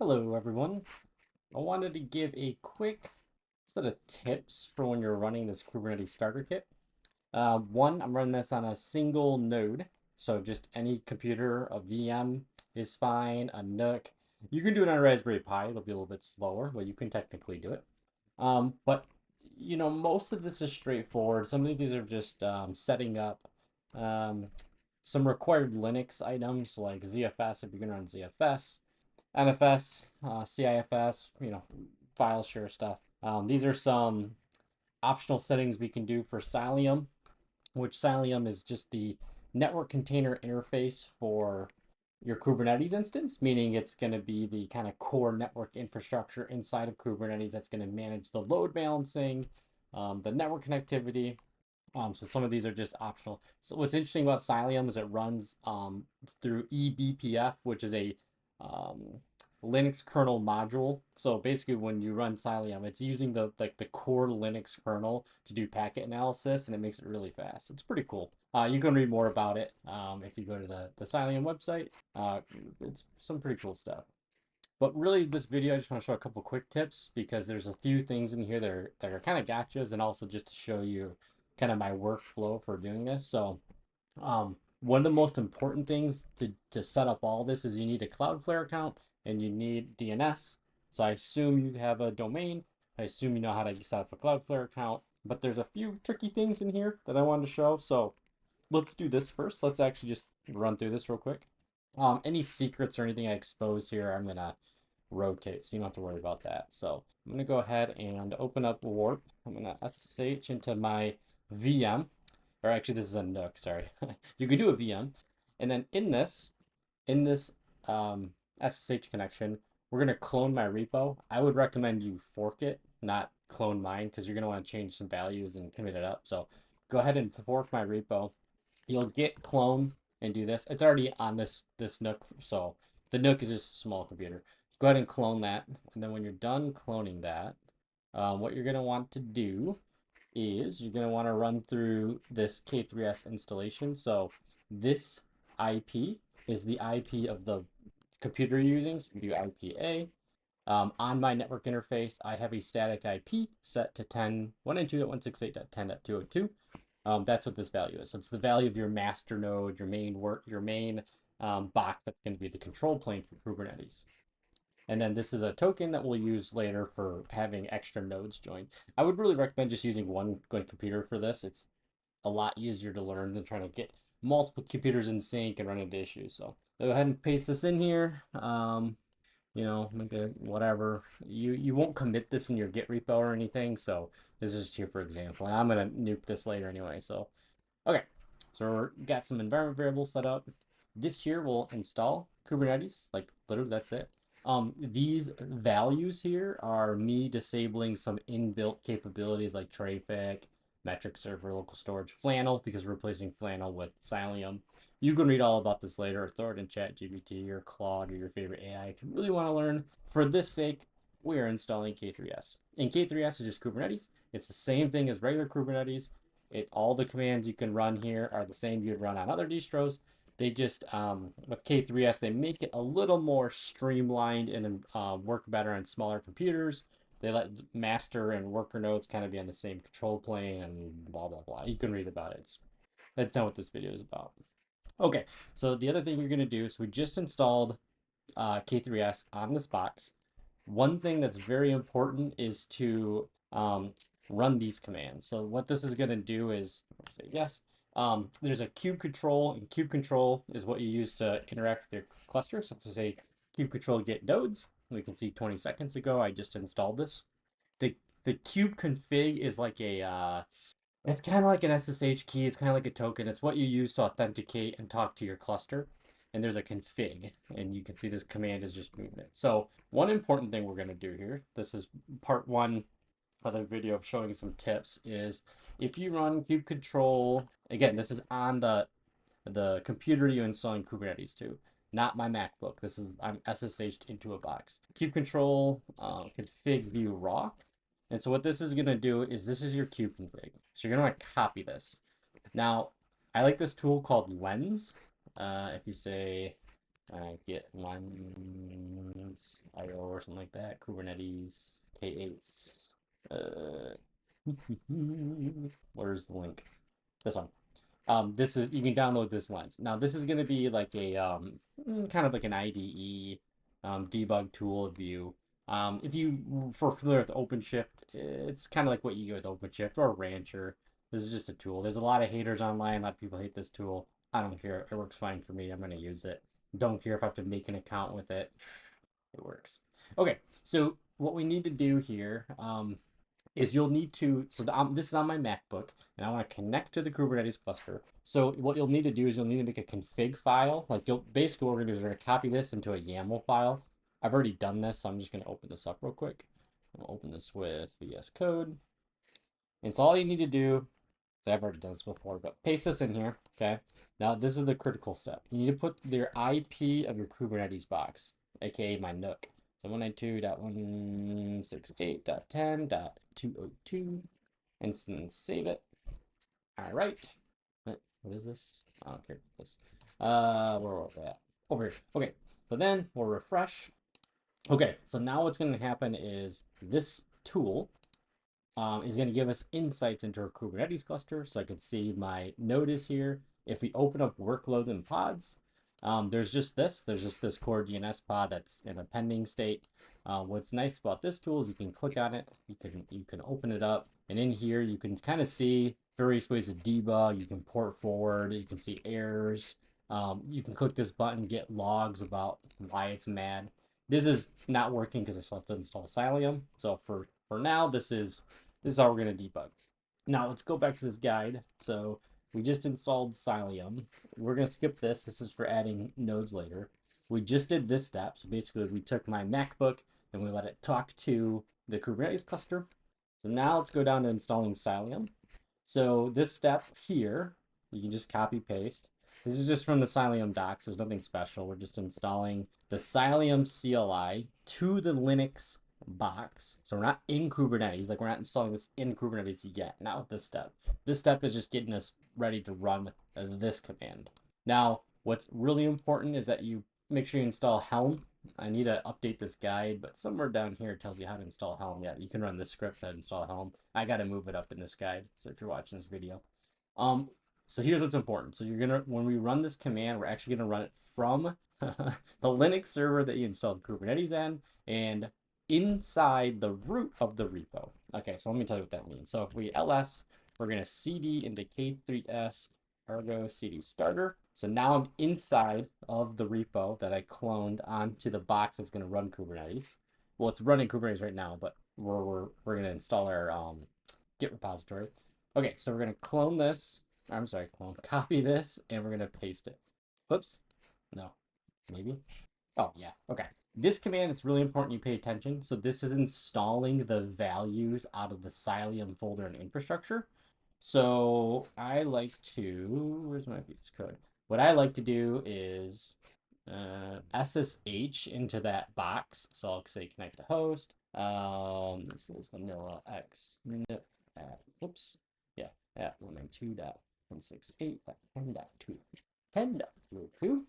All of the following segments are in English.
Hello everyone. I wanted to give a quick set of tips for when you're running this Kubernetes starter kit. One, I'm running this on a single node, so just any computer, a VM is fine, a NUC. You can do it on a Raspberry Pi, it'll be a little bit slower, but you can technically do it. But most of this is straightforward. Some of these are just setting up um, some required Linux items like ZFS if you're gonna run ZFS, NFS, CIFS, file share stuff. These are some optional settings we can do for Cilium, which Cilium is just the network container interface for your Kubernetes instance, meaning it's going to be the kind of core network infrastructure inside of Kubernetes that's going to manage the load balancing, the network connectivity. So some of these are just optional. So what's interesting about Cilium is it runs through eBPF, which is a um, Linux kernel module. So basically, when you run Cilium, it's using the core Linux kernel to do packet analysis, and it makes it really fast. It's pretty cool. You can read more about it if you go to the Cilium website. It's some pretty cool stuff. But really, this video, I just want to show a couple quick tips because there's a few things in here that are kind of gotchas, and also just to show you kind of my workflow for doing this. So, one of the most important things to set up all this is you need a Cloudflare account and you need DNS. So I assume you have a domain. I assume you know how to set up a Cloudflare account. But there's a few tricky things in here that I wanted to show. So let's do this first. Let's actually just run through this real quick. Any secrets or anything I expose here, I'm gonna rotate, so you don't have to worry about that. So I'm gonna go ahead and open up Warp. I'm gonna SSH into my VM, or actually this is a NUC, sorry. You can do a VM, and then in this SSH connection, we're gonna clone my repo. I would recommend you fork it, not clone mine, because you're gonna want to change some values and commit it up. So go ahead and fork my repo. You'll get clone and do this. It's already on this NUC, so the NUC is just a small computer. Go ahead and clone that, and then when you're done cloning that, what you're gonna want to do is you're gonna want to run through this K3s installation. So this IP is the IP of the computer you're using. So you do IPA. On my network interface, I have a static IP set to 192.168.10.202. That's what this value is. So it's the value of your master node, your main box that's going to be the control plane for Kubernetes. And then this is a token that we'll use later for having extra nodes join. I would really recommend just using one good computer for this. It's a lot easier to learn than trying to get multiple computers in sync and run into issues. So go ahead and paste this in here. Make it whatever. You won't commit this in your Git repo or anything. So this is here for example. And I'm gonna nuke this later anyway. So okay, so we got some environment variables set up. This here will install Kubernetes. Like literally, that's it. These values here are me disabling some inbuilt capabilities like Traefik, metric server, local storage, Flannel, because we're replacing Flannel with Cilium. You can read all about this later or throw it in ChatGPT or Claude or your favorite AI if you really want to learn. For this sake, we are installing K3s. And K3s is just Kubernetes. It's the same thing as regular Kubernetes. All the commands you can run here are the same you'd run on other distros. They just with K3s they make it a little more streamlined and work better on smaller computers. They let master and worker nodes kind of be on the same control plane and blah blah blah. You can read about it. That's not what this video is about. Okay, so the other thing you're gonna do is we just installed K3s on this box. One thing that's very important is to run these commands. So what this is going to do is say yes. There's a kube control, and kube control is what you use to interact with your cluster. So if we say kube control get nodes, we can see 20 seconds ago I just installed this. The kube config is like it's kind of like an SSH key. It's kind of like a token. It's what you use to authenticate and talk to your cluster. And there's a config, and you can see this command is just moving it. So one important thing we're going to do here, this is part one of the video of showing some tips, is if you run kube control, again, this is on the computer you're installing Kubernetes to, not my MacBook. I'm SSH'd into a box. Kube control config view raw. And so what this is going to do is this is your kube config. So you're going to want to copy this. Now, I like this tool called Lens. If you say get one license, IO or something like that. Kubernetes, K8s. Where's the link? This one. This is, you can download this lens. Now this is going to be like a kind of like an IDE debug tool view. If you for familiar with OpenShift, it's kind of like what you get with OpenShift or Rancher. This is just a tool. There's a lot of haters online. A lot of people hate this tool. I don't care. It works fine for me. I'm going to use it. Don't care if I have to make an account with it. It works. Okay, so what we need to do here is you'll need to, so this is on my MacBook, and I want to connect to the Kubernetes cluster. So what you'll need to do is you'll need to make a config file. Like basically what we're gonna do is we're gonna copy this into a YAML file. I've already done this, so I'm just gonna open this up real quick. I'll open this with VS Code. And so all you need to do, so I've already done this before, but paste this in here, okay? Now this is the critical step. You need to put your IP of your Kubernetes box, aka my NUC. So 192.168.10.202, and then save it. All right. What is this? I don't care about this. Where was that? Over here. Okay. So then we'll refresh. Okay. So now what's going to happen is this tool is going to give us insights into our Kubernetes cluster. So I can see my node is here. If we open up workloads and pods, there's just this core DNS pod that's in a pending state. What's nice about this tool is you can click on it, you can open it up, and in here you can kind of see various ways to debug. You can port forward, you can see errors. You can click this button, get logs about why it's mad. This is not working because I still have to install Cilium. So for now, this is how we're going to debug. Now let's go back to this guide. So we just installed Cilium. We're going to skip this. This is for adding nodes later. We just did this step. So basically we took my MacBook and we let it talk to the Kubernetes cluster. So now let's go down to installing Cilium. So this step here, you can just copy paste. This is just from the Cilium docs. There's nothing special. We're just installing the Cilium CLI to the Linux box. So we're not in Kubernetes. Like we're not installing this in Kubernetes yet. Not with this step. This step is just getting us ready to run this command. Now, what's really important is that you make sure you install Helm. I need to update this guide, but somewhere down here it tells you how to install Helm. Yeah, you can run this script that install Helm. I got to move it up in this guide. So if you're watching this video, so here's what's important. So when we run this command, we're actually gonna run it from the Linux server that you installed Kubernetes in, and inside the root of the repo. Okay, so let me tell you what that means. So if we ls, we're gonna cd into K3s Argo CD starter. So now I'm inside of the repo that I cloned onto the box that's gonna run Kubernetes. Well, it's running Kubernetes right now, but we're gonna install our Git repository. Okay, so we're gonna clone this. I'm sorry, copy this, and we're gonna paste it. Whoops, no, maybe. Oh yeah, okay. This command, it's really important you pay attention. So this is installing the values out of the Cilium folder and infrastructure. So I like to, where's my VS Code? What I like to do is SSH into that box. So I'll say connect to host. This is vanilla x. Whoops. Yeah, at 192.168.10.2. 10.2.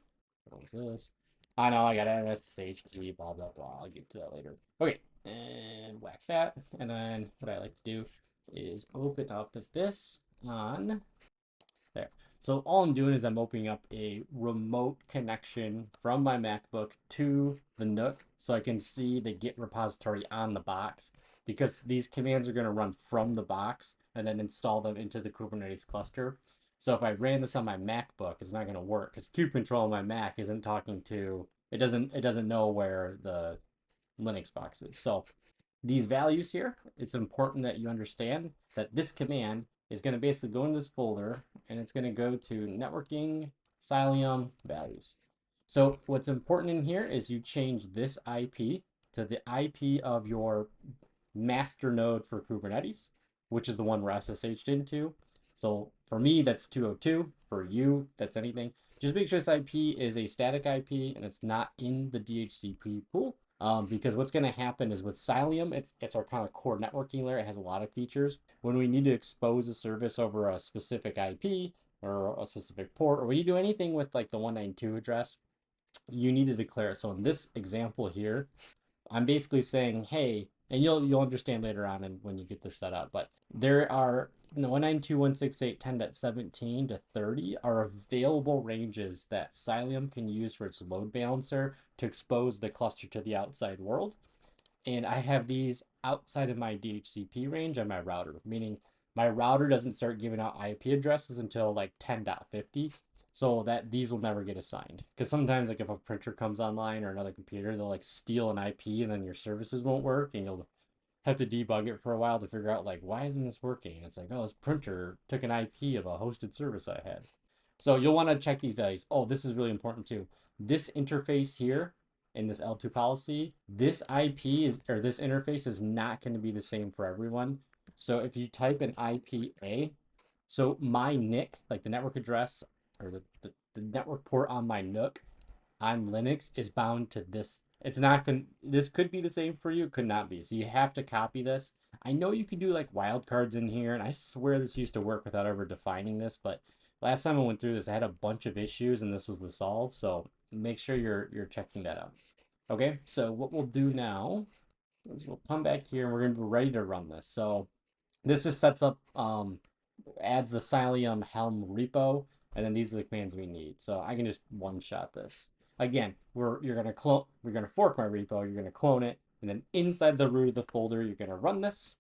What was this? I know I got an SSH key, blah, blah, blah. I'll get to that later. Okay, and whack that. And then what I like to do is open up this on there. So all I'm doing is I'm opening up a remote connection from my MacBook to the NUC so I can see the Git repository on the box, because these commands are going to run from the box and then install them into the Kubernetes cluster. So if I ran this on my MacBook, it's not going to work because kube control on my Mac isn't talking to, it doesn't know where the Linux box is. So these values here, it's important that you understand that this command is going to basically go into this folder and it's going to go to networking Cilium values. So what's important in here is you change this IP to the IP of your master node for Kubernetes, which is the one we're SSH'd into. So for me, that's 202. For you, that's anything. Just make sure this IP is a static IP and it's not in the DHCP pool. Because what's going to happen is with Cilium, it's our kind of core networking layer. It has a lot of features. When we need to expose a service over a specific IP or a specific port, or when you do anything with like the 192 address, you need to declare it. So in this example here, I'm basically saying, hey, and you'll understand later on and when you get this set up, but there are 192.168.10.17 to 30 are available ranges that Cilium can use for its load balancer to expose the cluster to the outside world. And I have these outside of my DHCP range on my router, meaning my router doesn't start giving out IP addresses until like 10.50, so that these will never get assigned. Because sometimes, like if a printer comes online or another computer, they'll like steal an IP and then your services won't work, and you'll have to debug it for a while to figure out like why isn't this working? And it's like, oh, this printer took an IP of a hosted service I had. So you'll want to check these values. Oh, this is really important too. This interface here in this L2 policy, this IP is, or this interface is not going to be the same for everyone. So if you type in IPA, so my NIC, like the network address or the network port on my NUC on Linux is bound to this. It's not going to, this could be the same for you, it could not be. So you have to copy this. I know you can do like wildcards in here, and I swear this used to work without ever defining this, but last time I went through this, I had a bunch of issues and this was the solve. So make sure you're checking that out. Okay, so what we'll do now is we'll come back here and we're gonna be ready to run this. So this just sets up adds the Cilium Helm repo, and then these are the commands we need. So I can just one-shot this. Again, you're gonna fork my repo, you're gonna clone it, and then inside the root of the folder, you're gonna run this.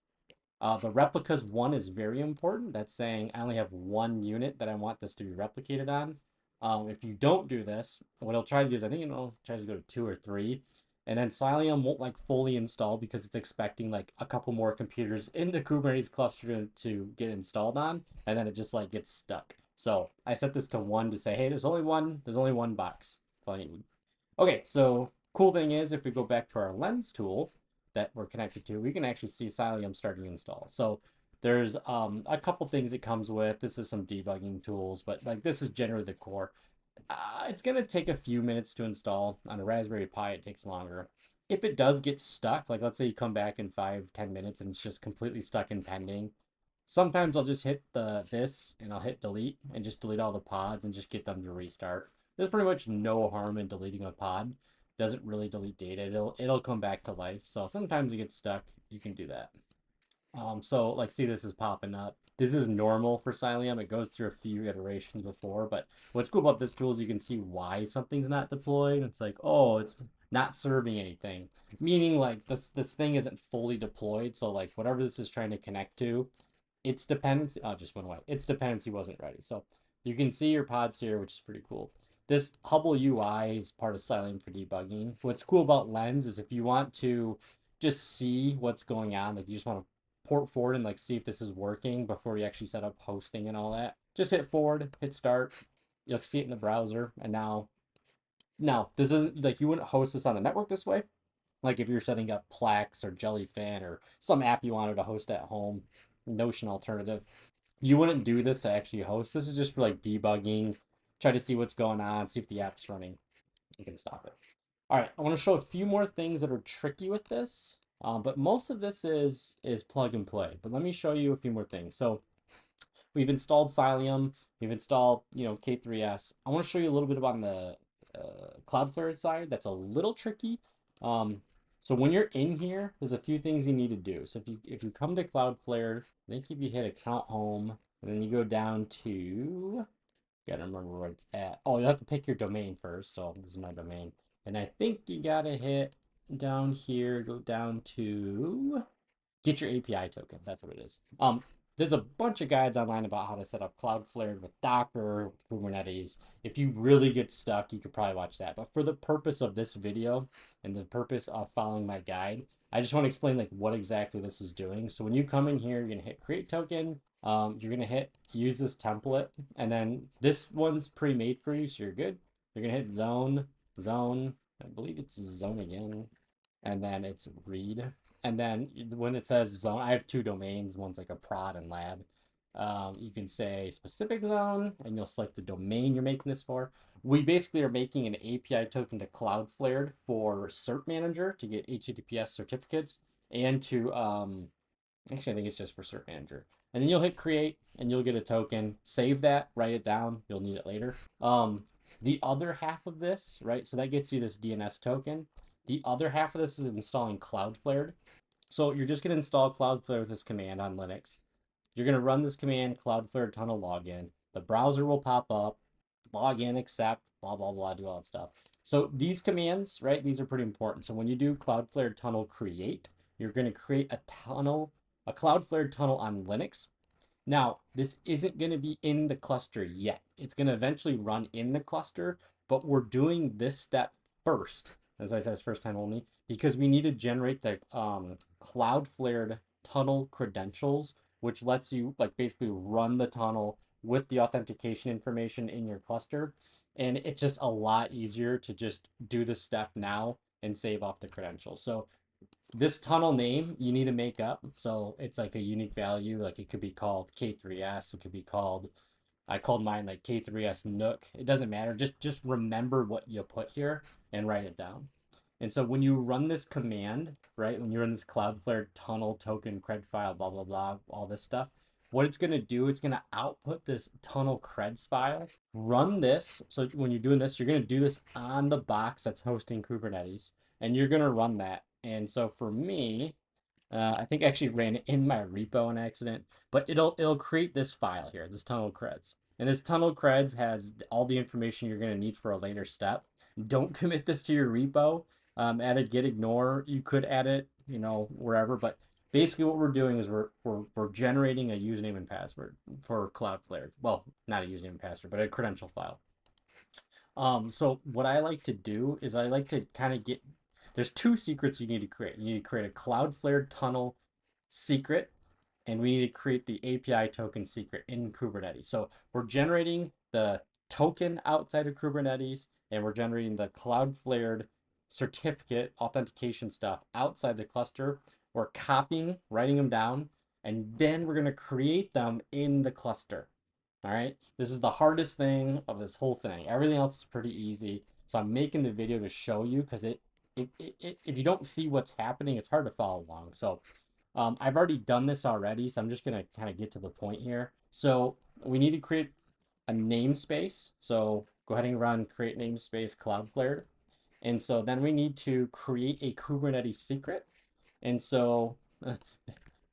The replicas one is very important. That's saying I only have one unit that I want this to be replicated on. If you don't do this, what it'll try to do is I think it'll try to go to 2 or 3, and then Cilium won't like fully install because it's expecting like a couple more computers in the Kubernetes cluster to get installed on, and then it just like gets stuck. So I set this to 1 to say, hey, there's only one box. That's all you need. Okay, so cool thing is if we go back to our lens tool that we're connected to, we can actually see Cilium starting to install. So there's a couple things it comes with. This is some debugging tools, but like this is generally the core. It's gonna take a few minutes to install. On a Raspberry Pi, it takes longer. If it does get stuck, like let's say you come back in 5-10 minutes and it's just completely stuck in pending, sometimes I'll just hit this and I'll hit delete and just delete all the pods and just get them to restart. There's pretty much no harm in deleting a pod. Doesn't really delete data. It'll come back to life. So sometimes it gets stuck. You can do that. So like see this is popping up. This is normal for Cilium. It goes through a few iterations before, but what's cool about this tool is you can see why something's not deployed. It's like, oh, it's not serving anything. Meaning like this thing isn't fully deployed. So like whatever this is trying to connect to, its dependency, oh, just went away. Its dependency wasn't ready. So you can see your pods here, which is pretty cool. This Hubble UI is part of Cilium for debugging. What's cool about Lens is if you want to just see what's going on, like you just want to port forward and like see if this is working before you actually set up hosting and all that, just hit forward, hit start. You'll see it in the browser. And now this isn't like you wouldn't host this on the network this way. Like if you're setting up Plex or Jellyfin or some app you wanted to host at home, Notion alternative, you wouldn't do this to actually host. This is just for like debugging, try to see what's going on, see if the app's running. You can stop it. All right, I want to show a few more things that are tricky with this, but most of this is plug and play. But let me show you a few more things. So we've installed Cilium, we've installed K3s. I want to show you a little bit about the Cloudflared side. That's a little tricky. So when you're in here, there's a few things you need to do. So if you come to Cloudflare, I think if you hit account home, and then you go down to, gotta remember where it's at. Oh, you have to pick your domain first. So this is my domain. And I think you gotta hit down here, go down to get your API token. That's what it is. There's a bunch of guides online about how to set up Cloudflare with Docker, Kubernetes. If you really get stuck, you could probably watch that. But for the purpose of this video and the purpose of following my guide, I just want to explain like what exactly this is doing. So when you come in here, you're gonna hit create token. You're gonna hit use this template, and then this one's pre-made for you, so you're good. You're gonna hit zone. I believe it's zone again, and then it's read. And then when it says zone, I have two domains. One's like a prod and lab. You can say specific zone, and you'll select the domain you're making this for. We basically are making an API token to Cloudflared for Cert Manager to get HTTPS certificates, and to actually I think it's just for Cert Manager. And then you'll hit create, and you'll get a token. Save that, write it down. You'll need it later. The other half of this, right? So that gets you this DNS token. The other half of this is installing Cloudflared. So you're just going to install Cloudflare with this command on Linux. You're going to run this command, Cloudflare tunnel login. The browser will pop up, log in, accept, blah, blah, blah, do all that stuff. So these commands, right, these are pretty important. So when you do Cloudflare tunnel create, you're going to create a tunnel, a Cloudflare tunnel on Linux. Now, this isn't going to be in the cluster yet. It's going to eventually run in the cluster, but we're doing this step first. As I said, it's first time only, because we need to generate the Cloudflared tunnel credentials, which lets you like basically run the tunnel with the authentication information in your cluster. And it's just a lot easier to just do this step now and save off the credentials. So this tunnel name you need to make up. So it's like a unique value. Like it could be called K3s. It could be called, I called mine like K3s Nook. It doesn't matter. Just remember what you put here and write it down. And so when you run this command, right, when you run this Cloudflare tunnel token cred file, blah, blah, blah, all this stuff, what it's going to do, it's going to output this tunnel creds file, run this. So when you're doing this, you're going to do this on the box that's hosting Kubernetes, and you're going to run that. And so for me, I think I actually ran it in my repo on accident, but it'll create this file here, this tunnel creds. And this tunnel creds has all the information you're going to need for a later step. Don't commit this to your repo. Add a git ignore. You could add it, you know, wherever, but basically what we're doing is we're generating a username and password for Cloudflare. Well, not a username and password, but a credential file. So what I like to do is I like to kind of get, there's two secrets you need to create. You need to create a Cloudflare tunnel secret, and we need to create the API token secret in Kubernetes. So we're generating the token outside of Kubernetes, and we're generating the Cloudflared certificate authentication stuff outside the cluster. We're copying, writing them down, and then we're going to create them in the cluster. All right, this is the hardest thing of this whole thing. Everything else is pretty easy. So I'm making the video to show you because if you don't see what's happening, it's hard to follow along. So I've already done this already, so I'm just gonna kind of get to the point here. So we need to create a namespace. So go ahead and run create namespace Cloudflared. And so then we need to create a Kubernetes secret. And so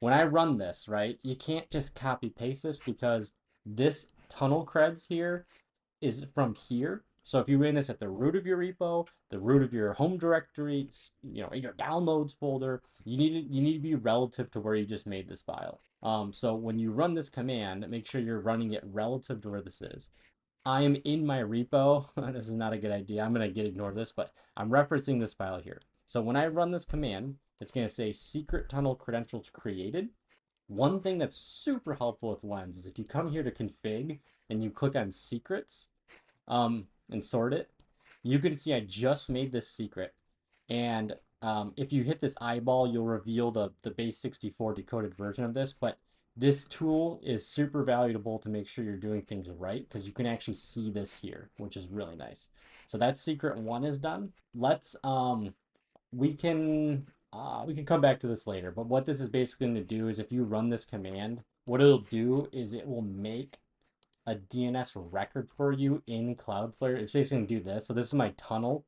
when I run this, right, you can't just copy paste this because this tunnel creds here is from here. So if you ran this at the root of your repo, the root of your home directory, you know, in your downloads folder, you need to be relative to where you just made this file. So when you run this command, make sure you're running it relative to where this is. I am in my repo. This is not a good idea. I'm going to ignore this, but I'm referencing this file here. So when I run this command, it's going to say secret tunnel credentials created. One thing that's super helpful with Lens is if you come here to config and you click on secrets and sort it, you can see I just made this secret. And if you hit this eyeball, you'll reveal the base 64 decoded version of this. But this tool is super valuable to make sure you're doing things right because you can actually see this here, which is really nice. So that secret one is done. Let's we can come back to this later, but what this is basically going to do is if you run this command, what it'll do is it will make a DNS record for you in Cloudflare. It's basically going to do this. So this is my tunnel.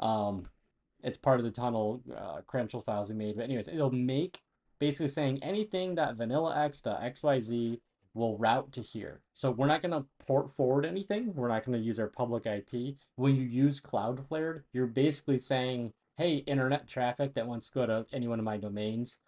It's part of the tunnel credential files we made. But anyways, it'll make basically saying anything that vanilla.x.xyz will route to here. So we're not going to port forward anything. We're not going to use our public IP. When you use Cloudflared, you're basically saying, hey, internet traffic that wants to go to any one of my domains,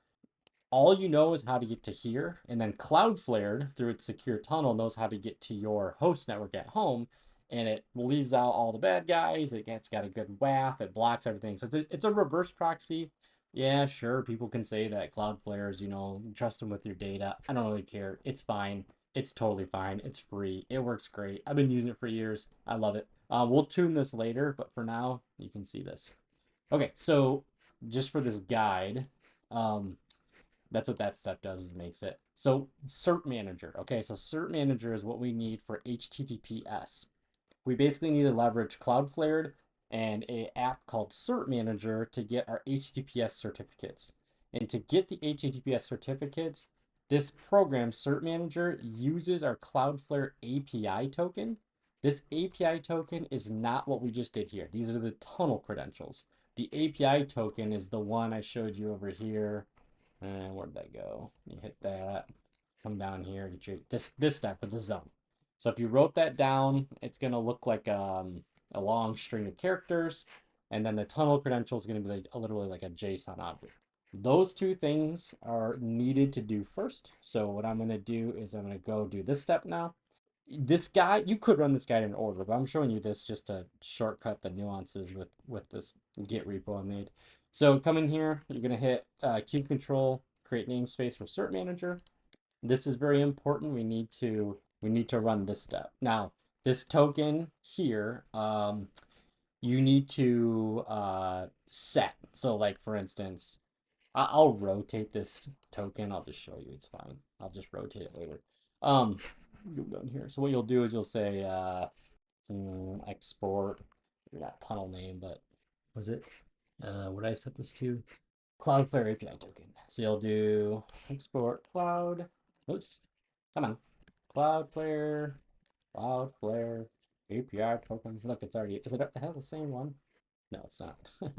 all you know is how to get to here. And then Cloudflared, through its secure tunnel, knows how to get to your host network at home. And it leaves out all the bad guys. It's got a good WAF. It blocks everything. So it's a reverse proxy. Yeah, sure. People can say that Cloudflare is, you know, trust them with your data. I don't really care. It's fine. It's totally fine. It's free. It works great. I've been using it for years. I love it. We'll tune this later, but for now, you can see this. Okay, so just for this guide, that's what that step does, is makes it. So Cert Manager. Okay, so Cert Manager is what we need for HTTPS. We basically need to leverage Cloudflared and an app called Cert Manager to get our HTTPS certificates. And to get the HTTPS certificates, this program, Cert Manager, uses our Cloudflare API token. This API token is not what we just did here. These are the tunnel credentials. The API token is the one I showed you over here. And where'd that go? You hit that, come down here, get your this step with the zone. So if you wrote that down, it's gonna look like a long string of characters, and then the tunnel credential is gonna be like literally like a JSON object. Those two things are needed to do first. So what I'm gonna do is I'm gonna go do this step now. This guy, you could run this guy in order, but I'm showing you this just to shortcut the nuances with this Git repo I made. So come in here, you're gonna hit cube control, create namespace for cert manager. This is very important. We need to run this step. Now, this token here, you need to set. So like for instance, I'll rotate this token. I'll just show you. It's fine. I'll just rotate it later. Go down here. So what you'll do is you'll say export. Not tunnel name, but was it? What did I set this to? Cloudflare API token. So you'll do export cloud. Oops. Come on. Cloudflare API token. Look, it's already. Is it the same one? No, it's not. All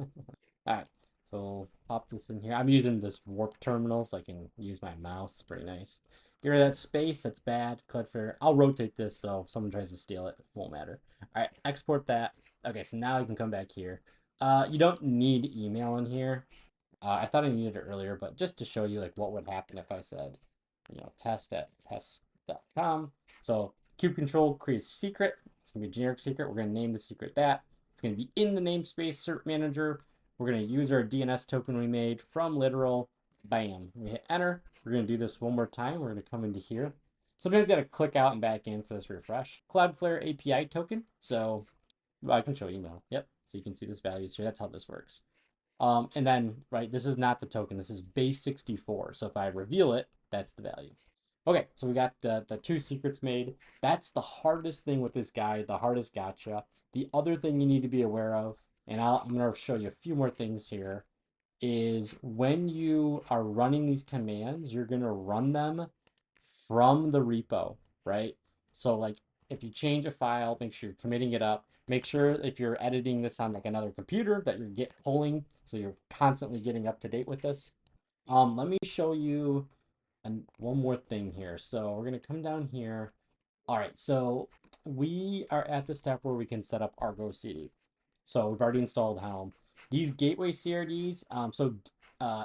right. So pop this in here. I'm using this warp terminal so I can use my mouse. It's pretty nice. Get rid of that space. That's bad. Cloudflare. I'll rotate this so if someone tries to steal it, it won't matter. All right. Export that. Okay. So now you can come back here. You don't need email in here. I thought I needed it earlier, but just to show you like what would happen if I said, test@test.com. So kube control creates secret. It's gonna be a generic secret. We're gonna name the secret that. It's gonna be in the namespace cert manager. We're gonna use our DNS token we made from literal. Bam. We hit enter. We're gonna do this one more time. We're gonna come into here. Sometimes you gotta click out and back in for this refresh. Cloudflare API token. So I can show email. Yep. So you can see this values here. That's how this works. And then, right, this is not the token. This is base 64. So if I reveal it, that's the value. Okay, so we got the two secrets made. That's the hardest thing with this guy, the hardest gotcha. The other thing you need to be aware of, and I'm going to show you a few more things here, is when you are running these commands, you're going to run them from the repo, right? So like if you change a file, make sure you're committing it up. Make sure if you're editing this on like another computer that you're Git pulling, so you're constantly getting up to date with this. Let me show you one more thing here. So we're gonna come down here. All right, so we are at the step where we can set up Argo CD. So we've already installed Helm. These gateway CRDs,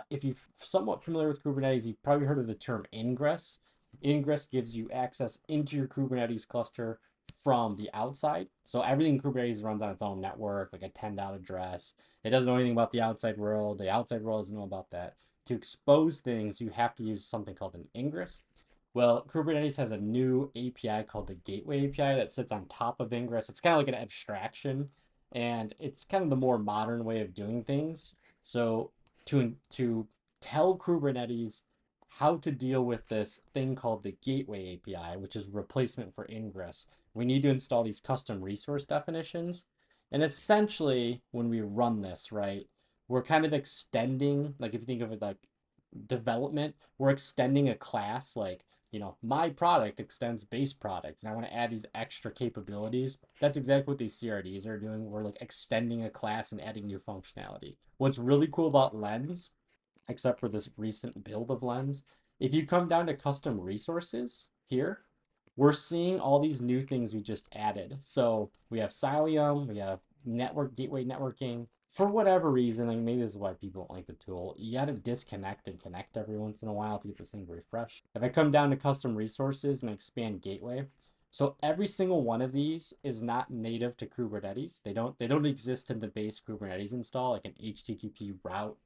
if you're somewhat familiar with Kubernetes, you've probably heard of the term ingress. Ingress gives you access into your Kubernetes cluster from the outside. So everything in Kubernetes runs on its own network, like a 10 dot address. It doesn't know anything about the outside world. The outside world doesn't know about that. To expose things, you have to use something called an ingress. Well, Kubernetes has a new API called the Gateway API that sits on top of Ingress. It's kind of like an abstraction, and it's kind of the more modern way of doing things. So to tell Kubernetes how to deal with this thing called the Gateway API, which is replacement for Ingress, we need to install these custom resource definitions. And essentially, when we run this, right, we're kind of extending, like if you think of it like development, we're extending a class like my product extends base product, and I want to add these extra capabilities. That's exactly what these CRDs are doing. We're like extending a class and adding new functionality. What's really cool about Lens, except for this recent build of Lens, if you come down to custom resources here, we're seeing all these new things we just added. So we have Cilium, we have network gateway networking. For whatever reason, I mean, maybe this is why people don't like the tool. You got to disconnect and connect every once in a while to get this thing refreshed. If I come down to custom resources and expand gateway, so every single one of these is not native to Kubernetes. They don't exist in the base Kubernetes install, like an HTTP route,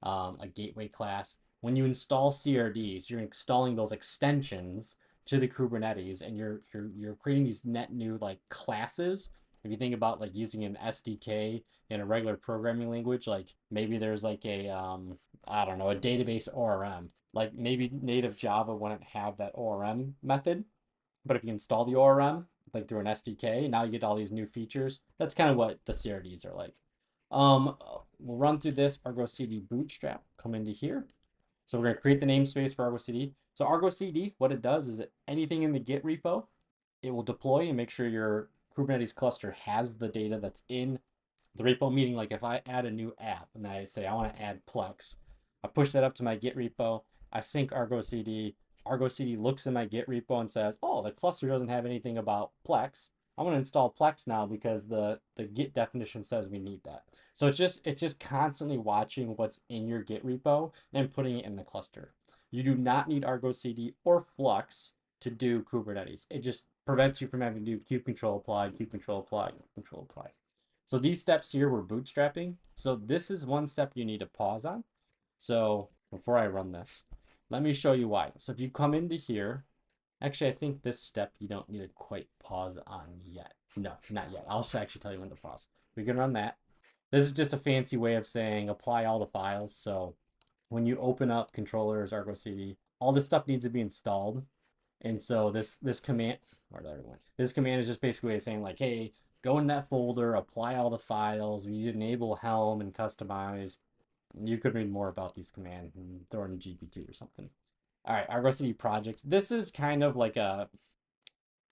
a gateway class. When you install CRDs, you're installing those extensions to the Kubernetes, and you're creating these net new like classes. If you think about like using an SDK in a regular programming language, like maybe there's like a I don't know, a database ORM. Like maybe native Java wouldn't have that ORM method, but if you install the ORM like through an SDK, now you get all these new features. That's kind of what the CRDs are like. Um, we'll run through this Argo CD bootstrap. Come into here. So we're going to create the namespace for Argo CD. So Argo CD, what it does is that anything in the Git repo, it will deploy and make sure your Kubernetes cluster has the data that's in the repo, meaning like if I add a new app and I say I want to add Plex, I push that up to my Git repo, I sync Argo CD. Argo CD looks in my Git repo and says, oh, the cluster doesn't have anything about Plex. I'm going to install Plex now because the Git definition says we need that. So it's just constantly watching what's in your Git repo and putting it in the cluster. You do not need Argo CD or Flux to do Kubernetes. It just prevents you from having to do kube control apply, kube control apply, kube control apply. So these steps here were bootstrapping. So this is one step you need to pause on. So before I run this, let me show you why. So if you come into here, actually, I think this step you don't need to quite pause on yet. No, not yet. I'll actually tell you when to pause. We can run that. This is just a fancy way of saying apply all the files. So when you open up controllers, Argo CD, all this stuff needs to be installed. And so this command, where did everyone? This command is just basically saying like, hey, go in that folder, apply all the files. We enable Helm and customize. You could read more about these commands and throw in GPT or something. All right, Argo CD projects. This is kind of like a,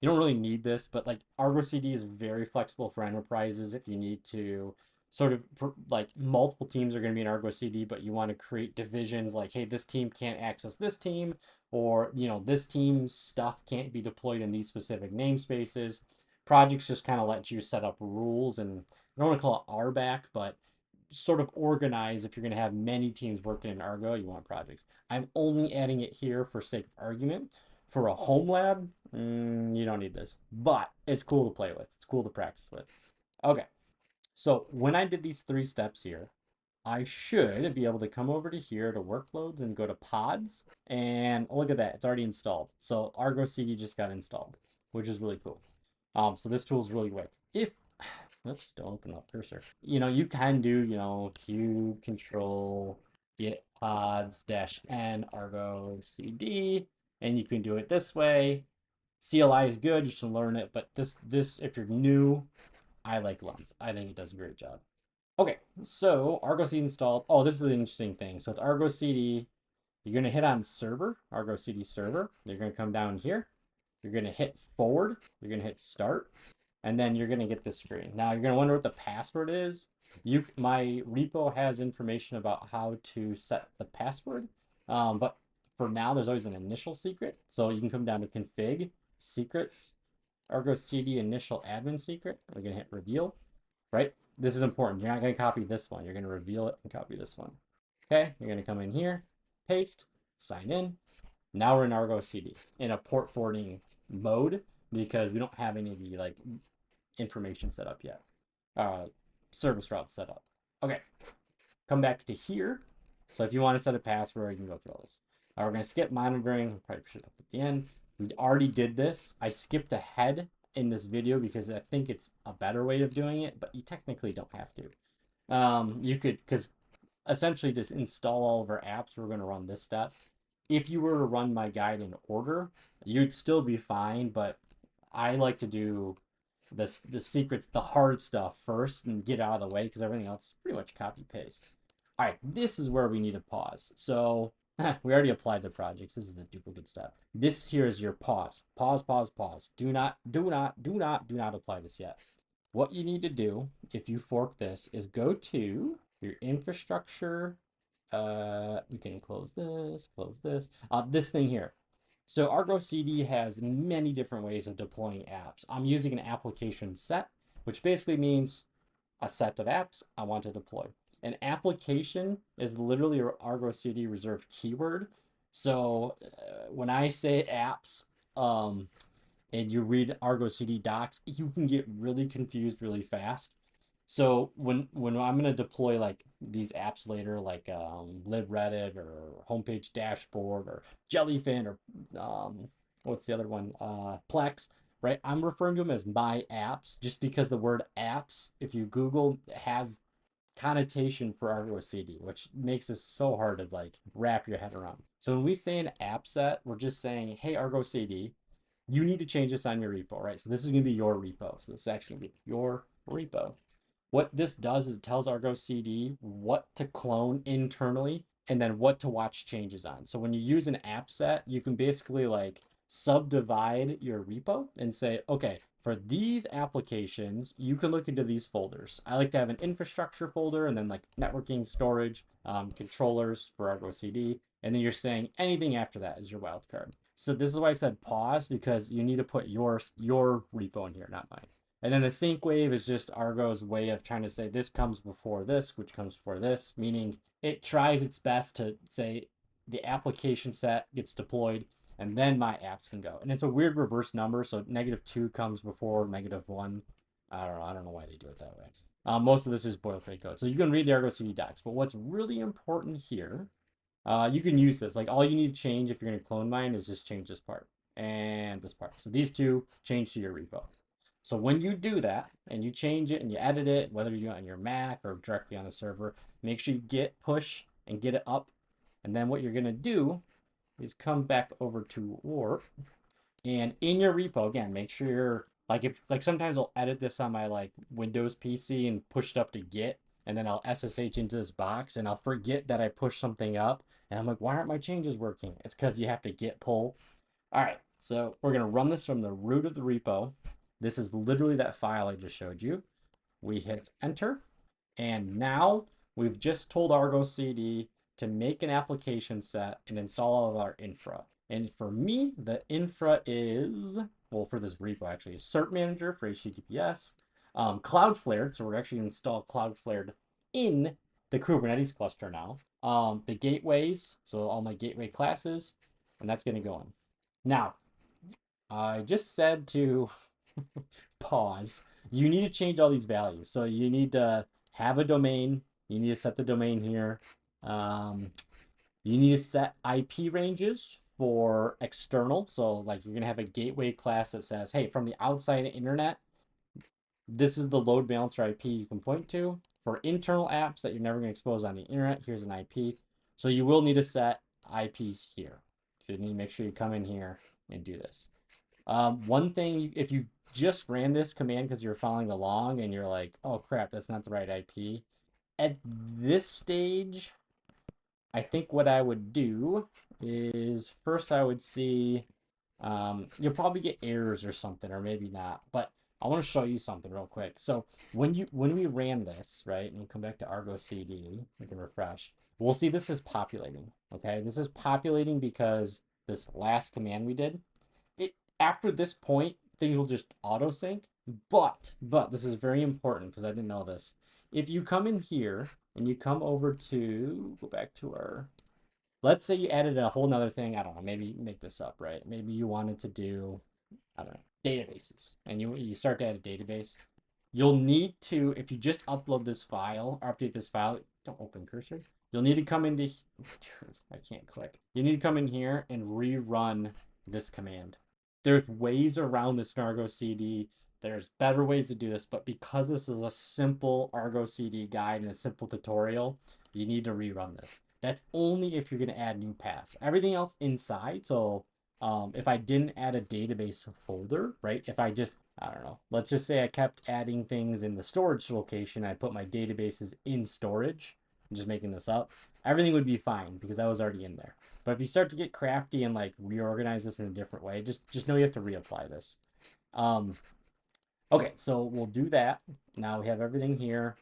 you don't really need this, but like Argo CD is very flexible for enterprises if you need to sort of like multiple teams are going to be in Argo CD, but you want to create divisions like, hey, this team can't access this team, or this team's stuff can't be deployed in these specific namespaces. Projects just kind of let you set up rules, and I don't want to call it RBAC, but sort of organize if you're going to have many teams working in Argo, you want projects. I'm only adding it here for sake of argument. For a home lab, you don't need this, but it's cool to play with. It's cool to practice with. Okay, so when I did these 3 steps here, I should be able to come over to here to workloads and go to pods, and look at that, it's already installed. So Argo CD just got installed, which is really cool. So this tool is really quick. If oops, don't open up cursor. You can do, kube control git pods -n Argo CD, and you can do it this way. CLI is good, you should learn it, but this if you're new, I like Lens. I think it does a great job. Okay, so Argo CD installed. Oh, this is an interesting thing. So with Argo CD, you're gonna hit on server, Argo CD server. You're gonna come down here. You're gonna hit forward. You're gonna hit start, and then you're gonna get this screen. Now you're gonna wonder what the password is. My repo has information about how to set the password, but for now there's always an initial secret. So you can come down to config, secrets, Argo CD initial admin secret. We're gonna hit reveal, right? This is important. You're not gonna copy this one. You're gonna reveal it and copy this one. Okay, you're gonna come in here, paste, sign in. Now we're in Argo CD in a port forwarding mode because we don't have any of the like information set up yet. Service route set up. Okay, come back to here. So if you want to set a password, you can go through all this. We're going to skip monitoring. Probably should up at the end. We already did this. I skipped ahead in this video because I think it's a better way of doing it, but you technically don't have to. You could, because essentially just install all of our apps. We're going to run this step. If you were to run my guide in order, you'd still be fine, but I like to do the secrets, the hard stuff first and get out of the way because everything else is pretty much copy paste. All right, this is where we need to pause. So we already applied the projects. This is the duplicate step. This here is your pause. Pause, pause, pause. Do not apply this yet. What you need to do if you fork this is go to your infrastructure. We can close this, this thing here. So Argo CD has many different ways of deploying apps. I'm using an application set, which basically means a set of apps I want to deploy. An application is literally an Argo CD reserved keyword. So when I say apps, and you read Argo CD docs, you can get really confused really fast. So when I'm gonna deploy like these apps later, like libreddit or homepage dashboard or jellyfin or what's the other one, Plex, right? I'm referring to them as my apps just because the word apps, if you Google, has connotation for Argo CD, which makes this so hard to like wrap your head around. So when we say an app set, we're just saying, hey, Argo CD, you need to change this on your repo, right? So this is gonna be your repo. So this is actually gonna be your repo. What this does is it tells Argo CD what to clone internally and then what to watch changes on. So when you use an app set, you can basically like subdivide your repo and say, okay, For these applications, you can look into these folders. I like to have an infrastructure folder and then like networking, storage, controllers for Argo CD. And then you're saying anything after that is your wildcard. So this is why I said pause, because you need to put your repo in here, not mine. And then the sync wave is just Argo's way of trying to say this comes before this, which comes before this, meaning it tries its best to say the application set gets deployed and then my apps can go. And it's a weird reverse number, so -2 comes before -1. I don't know why they do it that way. Most of this is boilerplate code. So you can read the Argo CD docs, but what's really important here, you can use this. Like all you need to change if you're going to clone mine is just change this part and this part. So these two change to your repo. So when you do that and you change it and you edit it, whether you do it on your Mac or directly on the server, make sure you git push and get it up. And then what you're going to do is come back over to Warp, and in your repo, again, make sure you're like, if like sometimes I'll edit this on my like Windows PC and push it up to Git, and then I'll SSH into this box and I'll forget that I pushed something up, and I'm like, why aren't my changes working? It's because you have to git pull. All right, so we're gonna run this from the root of the repo. This is literally that file I just showed you. We hit enter, and now we've just told Argo CD to make an application set and install all of our infra. And for me, the infra is, well, for this repo actually, is Cert Manager for HTTPS, Cloudflared, so we're actually going to install Cloudflared in the Kubernetes cluster now, the gateways, so all my gateway classes, and that's going to go in. Now, I just said to pause. You need to change all these values. So you need to have a domain. You need to set the domain here. You need to set IP ranges for external. So like you're going to have a gateway class that says, hey, from the outside internet, this is the load balancer IP you can point to. For internal apps that you're never going to expose on the internet, here's an IP. So you will need to set IPs here. So you need to make sure you come in here and do this. One thing, if you just ran this command because you're following along and you're like, oh crap, that's not the right IP. At this stage, I think what I would do is first I would see, you'll probably get errors or something, or maybe not, but I want to show you something real quick. So when we ran this, right, and we'll come back to Argo CD, we can refresh, we'll see this is populating, okay? This is populating because this last command we did, after this point, things will just auto sync. But this is very important because I didn't know this. If you come in here and you come over to, go back to our, let's say you added a whole nother thing. I don't know, maybe make this up, right? Maybe you wanted to do, I don't know, databases, and you start to add a database. You'll need to, if you just upload this file or update this file, don't open cursor. You'll need to come into, I can't click. You need to come in here and rerun this command. There's ways around this in Argo CD. There's better ways to do this, but because this is a simple Argo CD guide and a simple tutorial, you need to rerun this. That's only if you're going to add new paths. Everything else inside, so if I didn't add a database folder, right? If I just, I don't know, let's just say I kept adding things in the storage location. I put my databases in storage. I'm just making this up. Everything would be fine because that was already in there. But if you start to get crafty and like reorganize this in a different way, just know you have to reapply this. Okay, so we'll do that. Now we have everything here.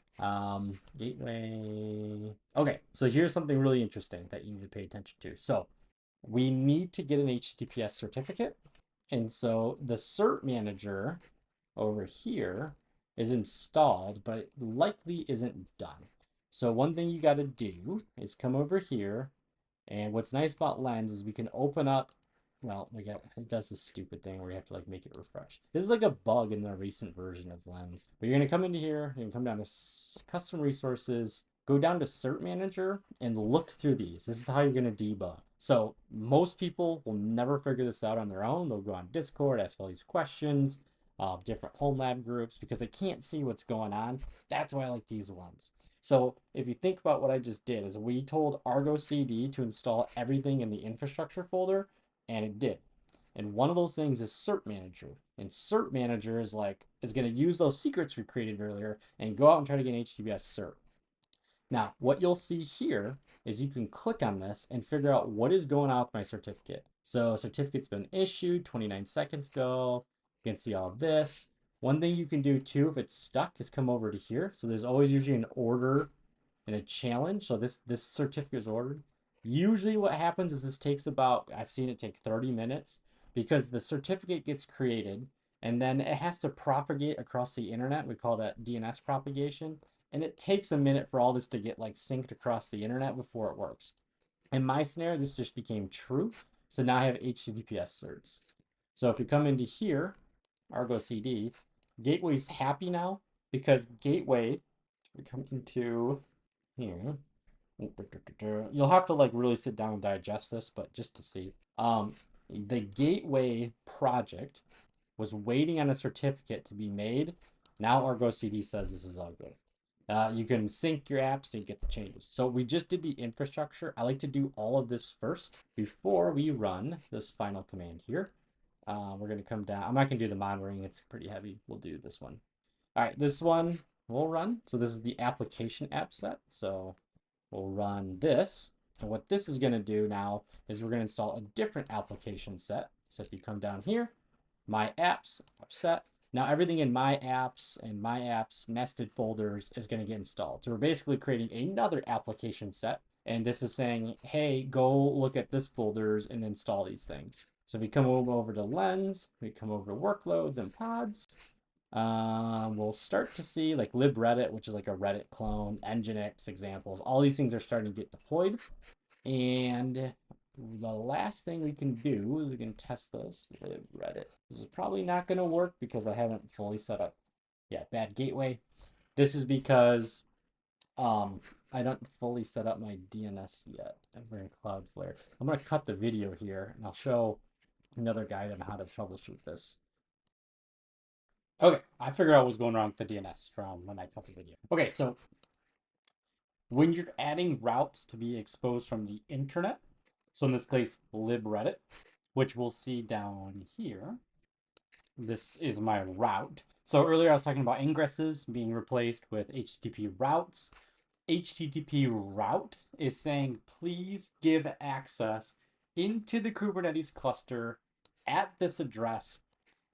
Gateway. Okay, so here's something really interesting that you need to pay attention to. So we need to get an HTTPS certificate. And so the cert manager over here is installed, but it likely isn't done. So one thing you got to do is come over here. And what's nice about Lens is we can open up, well, it does this stupid thing where you have to like make it refresh. This is like a bug in the recent version of Lens. But you're going to come into here, you can come down to custom resources, go down to Cert Manager and look through these. This is how you're going to debug. So most people will never figure this out on their own. They'll go on Discord, ask all these questions, different home lab groups, because they can't see what's going on. That's why I like to use Lens. So if you think about what I just did, is we told Argo CD to install everything in the infrastructure folder, and it did. And one of those things is Cert Manager. And Cert Manager is going to use those secrets we created earlier and go out and try to get an HTTPS cert. Now, what you'll see here is you can click on this and figure out what is going on with my certificate. So certificate's been issued 29 seconds ago. You can see all this. One thing you can do too, if it's stuck, is come over to here. So there's always usually an order and a challenge. So this certificate is ordered. Usually what happens is this takes about, I've seen it take 30 minutes because the certificate gets created and then it has to propagate across the internet. We call that DNS propagation. And it takes a minute for all this to get like synced across the internet before it works. In my scenario, this just became true. So now I have HTTPS certs. So if you come into here, Argo CD, Gateway's happy now because Gateway, we come into here, you'll have to like really sit down and digest this, but just to see, the Gateway project was waiting on a certificate to be made. Now Argo CD says this is all good. You can sync your apps to get the changes. So we just did the infrastructure. I like to do all of this first before we run this final command here. We're going to come down. I'm not going to do the monitoring. It's pretty heavy. We'll do this one. All right, this one we'll run. So this is the application Appset. So we'll run this. And what this is going to do now is we're going to install a different application set. So if you come down here, my apps, Appset. Now everything in my apps and my apps nested folders is going to get installed. So we're basically creating another application set. And this is saying, hey, go look at this folders and install these things. So we come over to Lens, we come over to workloads and pods. We'll start to see like libreddit, which is like a Reddit clone, Nginx examples. All these things are starting to get deployed. And the last thing we can do is we can test this libreddit. This is probably not going to work because I haven't fully set up. Yeah, bad gateway. This is because I don't fully set up my DNS yet. I'm in Cloudflare. I'm going to cut the video here and I'll show another guide on how to troubleshoot this. Okay, I figured out what's going wrong with the DNS from when I cut the video. Okay, so when you're adding routes to be exposed from the internet, so in this case, libreddit, which we'll see down here, this is my route. So earlier I was talking about ingresses being replaced with HTTP routes. HTTP route is saying, please give access into the Kubernetes cluster at this address.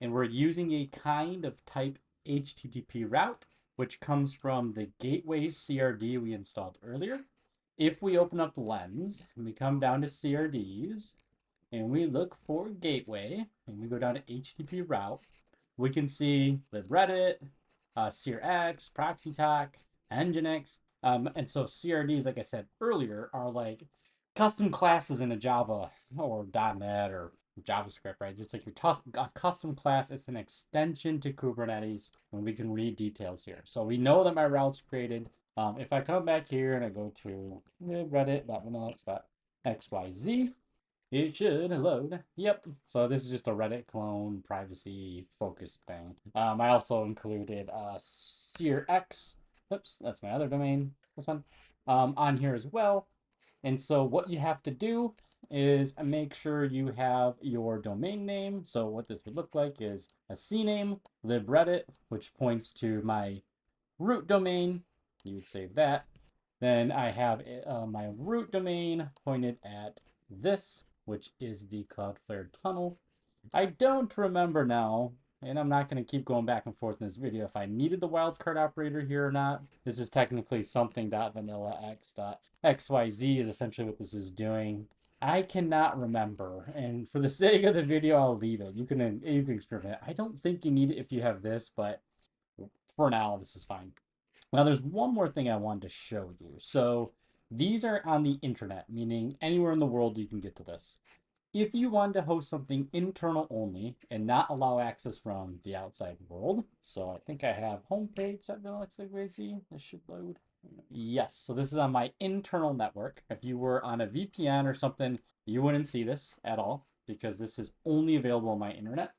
And we're using a kind of type HTTP route, which comes from the gateway CRD we installed earlier. If we open up Lens and we come down to CRDs and we look for gateway and we go down to HTTP route, we can see libreddit, CRX, ProxyTalk, Nginx. And so CRDs, like I said earlier, are like custom classes in a Java or .NET or JavaScript, right? Just like your custom class, it's an extension to Kubernetes, and we can read details here. So we know that my route's created. If I come back here and I go to reddit.vanillx.xyz, it should load. Yep. So this is just a Reddit clone, privacy focused thing. I also included CRX. Oops, that's my other domain. This one on here as well. And so what you have to do is make sure you have your domain name. So what this would look like is a CNAME, libreddit, which points to my root domain. You would save that. Then I have my root domain pointed at this, which is the Cloudflared tunnel. I don't remember now, and I'm not going to keep going back and forth in this video if I needed the wildcard operator here or not. This is technically something.vanillax.xyz is essentially what this is doing. I cannot remember, and for the sake of the video, I'll leave it. You can experiment. I don't think you need it if you have this, but for now, this is fine. Now, there's one more thing I wanted to show you. So these are on the internet, meaning anywhere in the world you can get to this. If you want to host something internal only and not allow access from the outside world, so I think I have homepage.vanillx.xyz. This should load. Yes, so this is on my internal network. If you were on a VPN or something, you wouldn't see this at all because this is only available on my internet.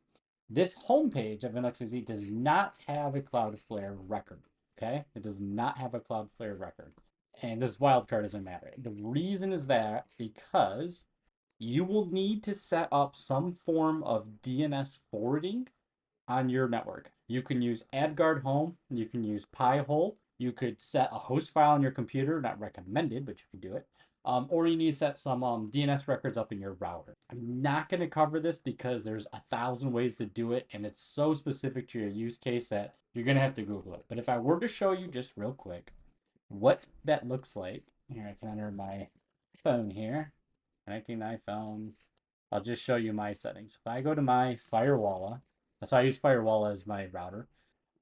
This homepage of vanillx.xyz does not have a Cloudflare record. Okay, it does not have a Cloudflare record, and this wildcard doesn't matter. The reason is that because you will need to set up some form of DNS forwarding on your network. You can use AdGuard Home, you can use Pi-hole, you could set a host file on your computer, not recommended, but you can do it. or you need to set some DNS records up in your router. I'm not going to cover this because there's 1,000 ways to do it, and it's so specific to your use case that you're going to have to Google it. But if I were to show you just real quick what that looks like, here I can enter my phone here, connecting my phone. I'll just show you my settings. If I go to my Firewalla, that's why I use Firewalla as my router.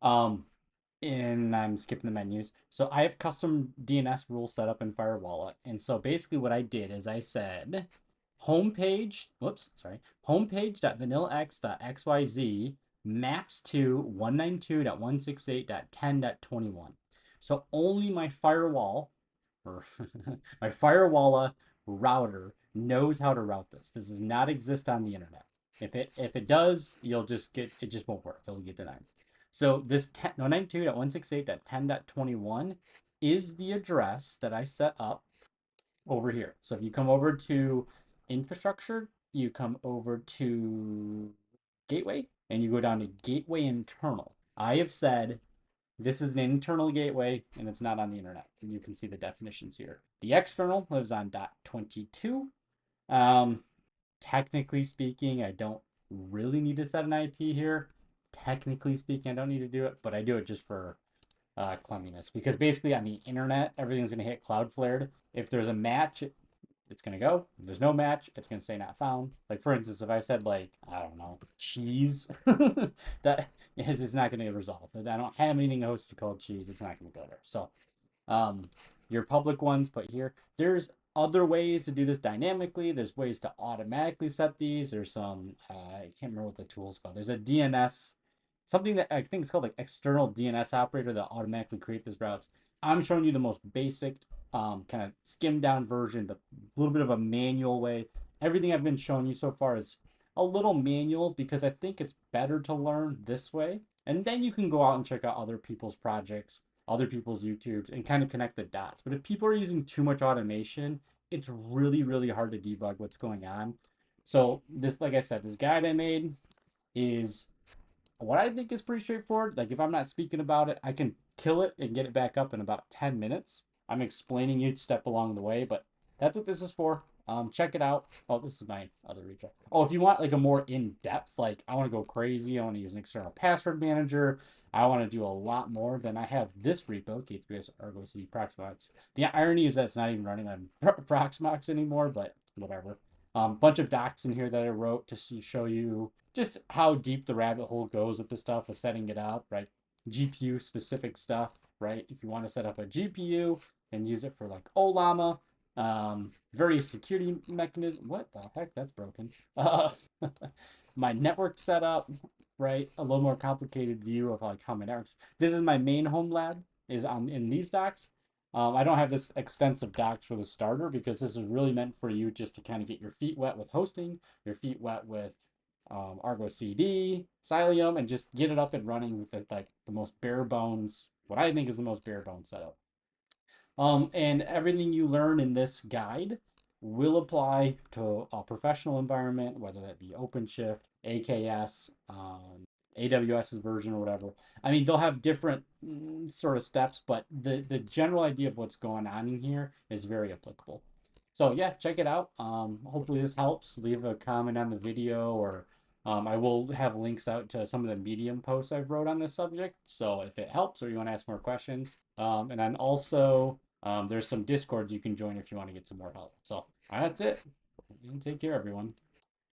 And I'm skipping the menus. So I have custom DNS rules set up in Firewalla. And so basically what I did is I said homepage, homepage.vanillax.xyz maps to 192.168.10.21. So only my firewall or my Firewalla router knows how to route this. This does not exist on the internet. If it does, you'll just get it just won't work. It'll get denied. So this 192.168.10.21 is the address that I set up over here. So if you come over to infrastructure, you come over to gateway, and you go down to gateway internal. I have said this is an internal gateway, and it's not on the internet. And you can see the definitions here. The external lives on .22. Technically speaking, I don't really need to set an IP here. Technically speaking, I don't need to do it, but I do it just for cleanliness. Because basically on the internet, everything's going to hit Cloudflared. If there's a match, it's going to go. If there's no match, it's going to say not found. Like, for instance, if I said, like, I don't know, cheese, that is not going to get resolved. I don't have anything hosted called cheese. It's not going to go there. So, your public ones put here. There's other ways to do this dynamically. There's ways to automatically set these. There's some, I can't remember what the tool's called. There's a DNS, something that I think is called like external DNS operator that automatically create these routes. I'm showing you the most basic, kind of skimmed down version, the little bit of a manual way. Everything I've been showing you so far is a little manual because I think it's better to learn this way. And then you can go out and check out other people's projects, other people's YouTubes, and kind of connect the dots. But if people are using too much automation, it's really, really hard to debug what's going on. So this, like I said, this guide I made is what I think is pretty straightforward. Like if I'm not speaking about it, I can kill it and get it back up in about 10 minutes. I'm explaining each step along the way, but that's what this is for. Check it out. Oh, this is my other repo. Oh, if you want like a more in-depth, like I want to go crazy, I want to use an external password manager, I want to do a lot more, then I have this repo, K3s Argo CD Proxmox. The irony is that it's not even running on Proxmox anymore, but whatever. Bunch of docs in here that I wrote to show you just how deep the rabbit hole goes with this stuff of setting it up, right? GPU specific stuff, right? If you want to set up a GPU and use it for like OLAMA, various security mechanisms. What the heck? That's broken. My network setup, right? A little more complicated view of like how my networks. This is my main home lab is on in these docs. I don't have this extensive docs for the starter because this is really meant for you just to kind of get your feet wet with hosting, your feet wet with Argo CD, Cilium, and just get it up and running with the most bare bones, what I think is the most bare bones setup. And everything you learn in this guide will apply to a professional environment, whether that be OpenShift, AKS, AWS's version or whatever. I mean, they'll have different sort of steps, but the general idea of what's going on in here is very applicable. So yeah, check it out. Hopefully this helps. Leave a comment on the video, or I will have links out to some of the Medium posts I've wrote on this subject. So if it helps or you want to ask more questions, and then also there's some Discords you can join if you want to get some more help. So that's it. Take care, everyone.